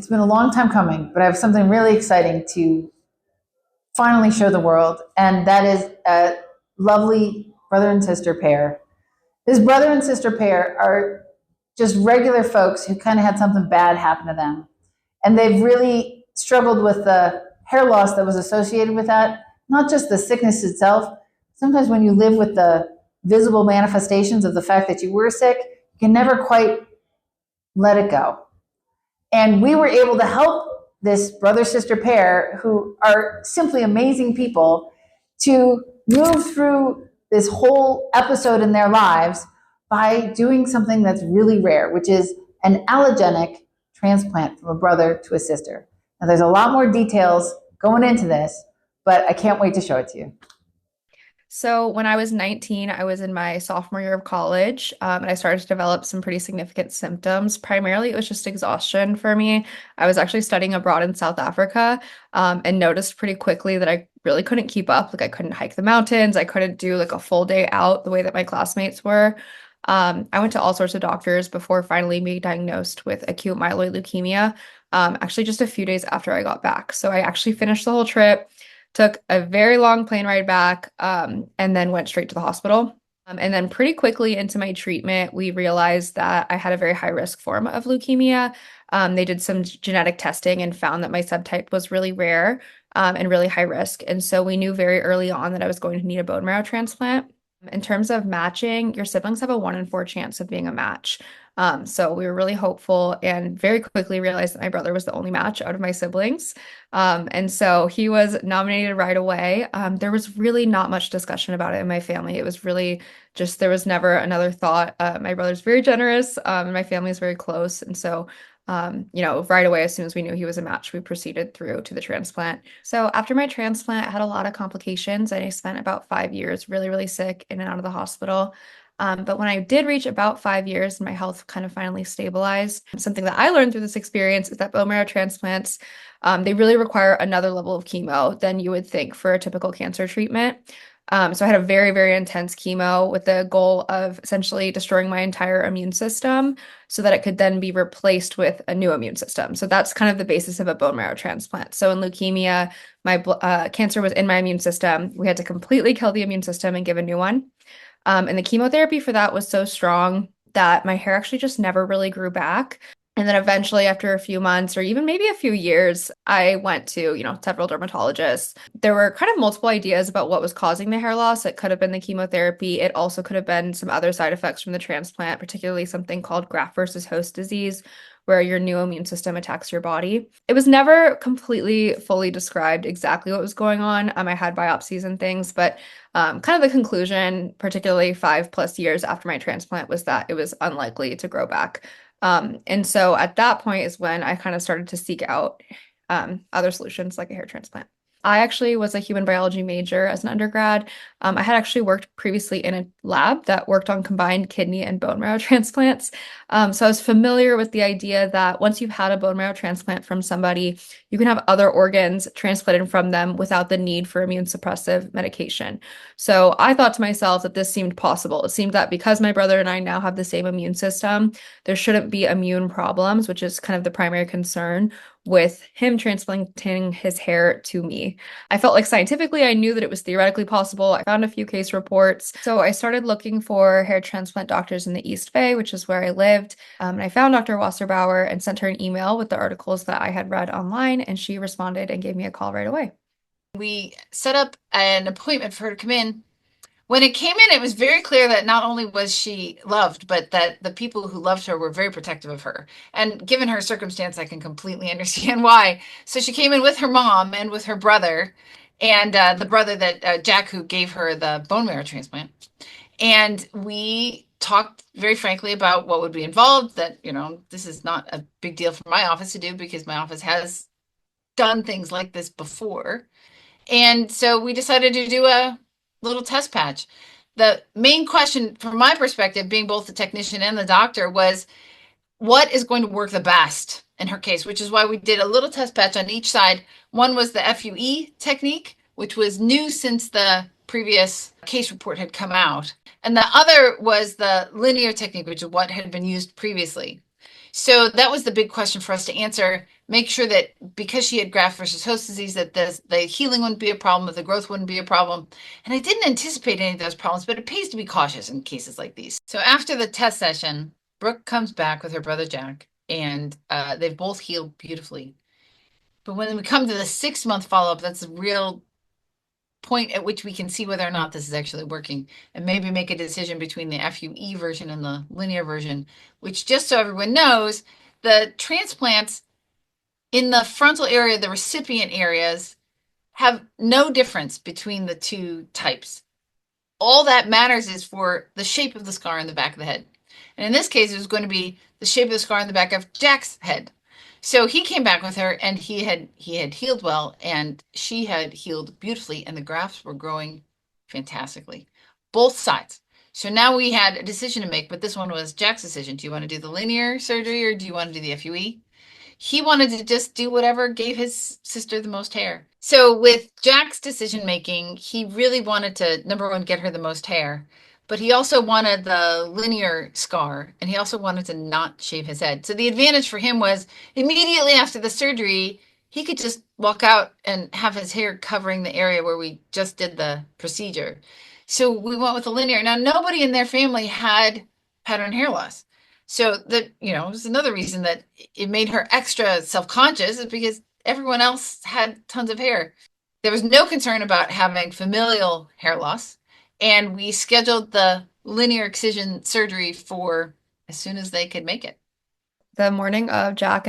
It's been a long time coming, but I have something really exciting to finally show the world, and that is a lovely brother and sister pair. This brother and sister pair are just regular folks who kind of had something bad happen to them. And they've really struggled with the hair loss that was associated with that, not just the sickness itself. Sometimes when you live with the visible manifestations of the fact that you were sick, you can never quite let it go. And we were able to help this brother sister pair, who are simply amazing people, to move through this whole episode in their lives by doing something that's really rare, which is an allogeneic transplant from a brother to a sister. Now, there's a lot more details going into this, but I can't wait to show it to you. So when I was 19, I was in my sophomore year of college, and I started to develop some pretty significant symptoms. Primarily, it was just exhaustion for me. I was actually studying abroad in South Africa, and noticed pretty quickly that I really couldn't keep up. Like I couldn't hike the mountains. I couldn't do like a full day out the way that my classmates were. I went to all sorts of doctors before finally being diagnosed with acute myeloid leukemia, actually just a few days after I got back. So I actually finished the whole trip, took a very long plane ride back, and then went straight to the hospital. And then pretty quickly into my treatment, we realized that I had a very high risk form of leukemia. They did some genetic testing and found that my subtype was really rare, and really high risk. And so we knew very early on that I was going to need a bone marrow transplant. In terms of matching, your siblings have a 1 in 4 chance of being a match. So we were really hopeful and very quickly realized that my brother was the only match out of my siblings. And so he was nominated right away. There was really not much discussion about it in my family. It was really just, there was never another thought. My brother's very generous, and my family is very close. And so right away, as soon as we knew he was a match, we proceeded through to the transplant. So after my transplant, I had a lot of complications. I spent about 5 years really, really sick in and out of the hospital. But when I did reach about 5 years and my health kind of finally stabilized, something that I learned through this experience is that bone marrow transplants, they really require another level of chemo than you would think for a typical cancer treatment. So I had a very, very intense chemo with the goal of essentially destroying my entire immune system so that it could then be replaced with a new immune system. So that's kind of the basis of a bone marrow transplant. So in leukemia, my cancer was in my immune system. We had to completely kill the immune system and give a new one. And the chemotherapy for that was so strong that my hair actually just never really grew back. And then eventually, after a few months or even maybe a few years, I went to, several dermatologists. There were kind of multiple ideas about what was causing the hair loss. It could have been the chemotherapy. It also could have been some other side effects from the transplant, particularly something called graft-versus-host disease, where your new immune system attacks your body. It was never completely fully described exactly what was going on. I had biopsies and things, but kind of the conclusion, particularly 5+ years after my transplant, was that it was unlikely to grow back. And so at that point is when I kind of started to seek out other solutions like a hair transplant. I actually was a human biology major as an undergrad. I had actually worked previously in a lab that worked on combined kidney and bone marrow transplants. So I was familiar with the idea that once you've had a bone marrow transplant from somebody, you can have other organs transplanted from them without the need for immune suppressive medication. So I thought to myself that this seemed possible. It seemed that because my brother and I now have the same immune system, there shouldn't be immune problems, which is kind of the primary concern with him transplanting his hair to me. I felt like scientifically I knew that it was theoretically possible. I found a few case reports. So I started looking for hair transplant doctors in the East Bay, which is where I lived. And I found Dr. Wasserbauer and sent her an email with the articles that I had read online, and she responded and gave me a call right away. We set up an appointment for her to come in. When it came in, it was very clear that not only was she loved, but that the people who loved her were very protective of her. And given her circumstance, I can completely understand why. So she came in with her mom and with her brother, and the brother that Jack, who gave her the bone marrow transplant. And we talked very frankly about what would be involved, that, this is not a big deal for my office to do because my office has done things like this before. And so we decided to do a little test patch. The main question from my perspective, being both the technician and the doctor, was what is going to work the best in her case, which is why we did a little test patch on each side. One was the FUE technique, which was new since the previous case report had come out. And the other was the linear technique, which is what had been used previously. So that was the big question for us to answer. Make sure that because she had graft-versus-host disease, that the healing wouldn't be a problem, that the growth wouldn't be a problem. And I didn't anticipate any of those problems, but it pays to be cautious in cases like these. So after the test session, Brooke comes back with her brother Jack, and they've both healed beautifully. But when we come to the 6-month follow-up, that's the real point at which we can see whether or not this is actually working and maybe make a decision between the FUE version and the linear version, which, just so everyone knows, the transplants in the frontal area, the recipient areas, have no difference between the two types. All that matters is for the shape of the scar in the back of the head. And in this case, it was going to be the shape of the scar in the back of Jack's head. So he came back with her, and he had healed well, and she had healed beautifully, and the grafts were growing fantastically, both sides. So now we had a decision to make, but this one was Jack's decision. Do you want to do the linear surgery or do you want to do the FUE? He wanted to just do whatever gave his sister the most hair. So with Jack's decision making, he really wanted to, number one, get her the most hair, but he also wanted the linear scar, and he also wanted to not shave his head. So the advantage for him was immediately after the surgery, he could just walk out and have his hair covering the area where we just did the procedure. So we went with the linear. Now, nobody in their family had pattern hair loss. So that, it was another reason that it made her extra self-conscious, is because everyone else had tons of hair. There was no concern about having familial hair loss, and we scheduled the linear excision surgery for as soon as they could make it. The morning of Jack,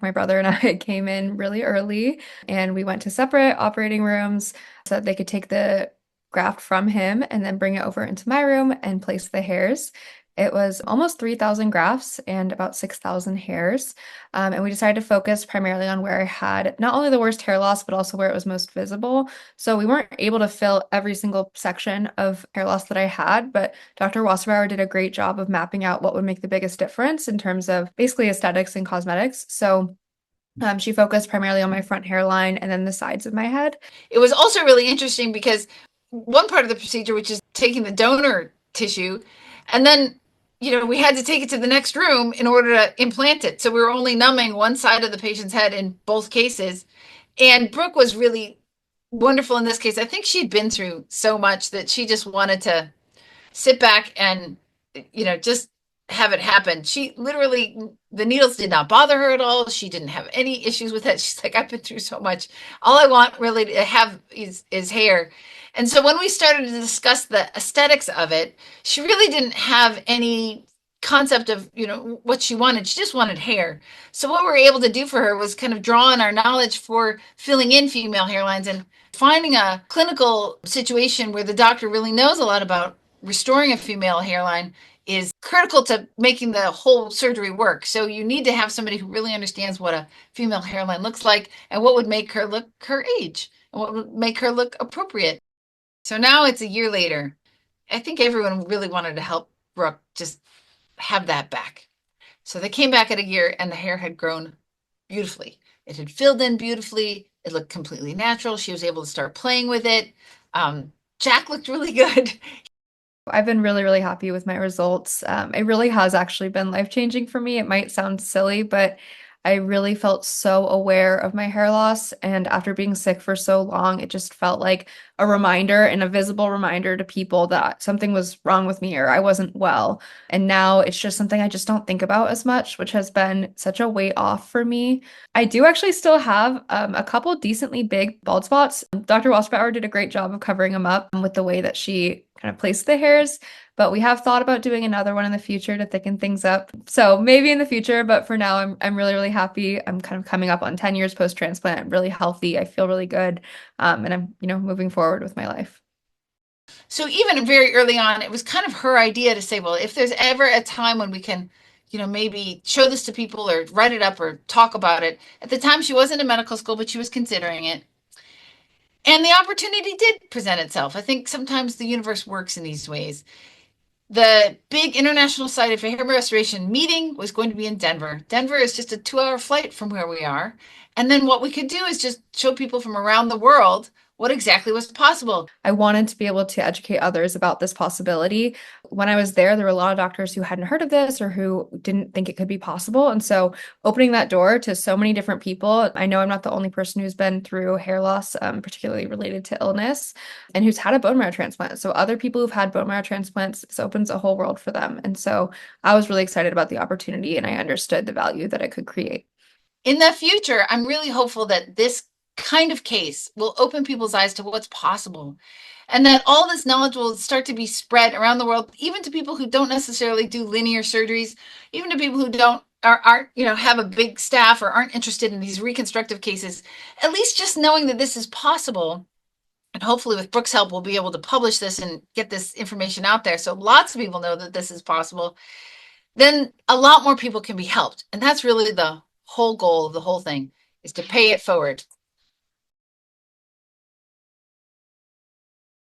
my brother and I came in really early, and we went to separate operating rooms so that they could take the graft from him and then bring it over into my room and place the hairs. It was almost 3,000 grafts and about 6,000 hairs. And we decided to focus primarily on where I had not only the worst hair loss, but also where it was most visible. So we weren't able to fill every single section of hair loss that I had, but Dr. Wasserbauer did a great job of mapping out what would make the biggest difference in terms of basically aesthetics and cosmetics. So she focused primarily on my front hairline and then the sides of my head. It was also really interesting because one part of the procedure, which is taking the donor tissue, and then we had to take it to the next room in order to implant it. So we were only numbing one side of the patient's head in both cases. And Brooke was really wonderful in this case. I think she'd been through so much that she just wanted to sit back and, just have it happen. She literally, the needles did not bother her at all. She didn't have any issues with it. She's like, I've been through so much. All I want really to have is hair. And so when we started to discuss the aesthetics of it, she really didn't have any concept of, what she wanted. She just wanted hair. So what we were able to do for her was kind of draw on our knowledge for filling in female hairlines and finding a clinical situation where the doctor really knows a lot about restoring a female hairline is critical to making the whole surgery work. So you need to have somebody who really understands what a female hairline looks like and what would make her look her age and what would make her look appropriate. So now it's a year later. I think everyone really wanted to help Brooke just have that back. So they came back at a year and the hair had grown beautifully. It had filled in beautifully. It looked completely natural. She was able to start playing with it. Jack looked really good. I've been really, really happy with my results. It really has actually been life-changing for me. It might sound silly, but I really felt so aware of my hair loss. And after being sick for so long, it just felt like a reminder and a visible reminder to people that something was wrong with me or I wasn't well. And now it's just something I just don't think about as much, which has been such a weight off for me. I do actually still have a couple decently big bald spots. Dr. Wasserbauer did a great job of covering them up with the way that she kind of placed the hairs. But we have thought about doing another one in the future to thicken things up. So maybe in the future, but for now, I'm really, really happy. I'm kind of coming up on 10 years post-transplant. I'm really healthy. I feel really good. And I'm, moving forward with my life. So even very early on, it was kind of her idea to say, well, if there's ever a time when we can, maybe show this to people or write it up or talk about it. At the time, she wasn't in medical school, but she was considering it. And the opportunity did present itself. I think sometimes the universe works in these ways. The big International Society for Hair Restoration meeting was going to be in Denver. Denver is just a 2-hour flight from where we are. And then what we could do is just show people from around the world what exactly was possible. I wanted to be able to educate others about this possibility. When I was there were a lot of doctors who hadn't heard of this or who didn't think it could be possible. And so opening that door to so many different people, I know I'm not the only person who's been through hair loss, particularly related to illness, and who's had a bone marrow transplant. So other people who've had bone marrow transplants, this opens a whole world for them. And so I was really excited about the opportunity, and I understood the value that it could create. In the future, I'm really hopeful that this kind of case will open people's eyes to what's possible, and that all this knowledge will start to be spread around the world, even to people who don't necessarily do linear surgeries, even to people who aren't have a big staff or aren't interested in these reconstructive cases. At least just knowing that this is possible, and hopefully with Brook's help, we'll be able to publish this and get this information out there so lots of people know that this is possible. Then a lot more people can be helped, and that's really the whole goal of the whole thing, is to pay it forward.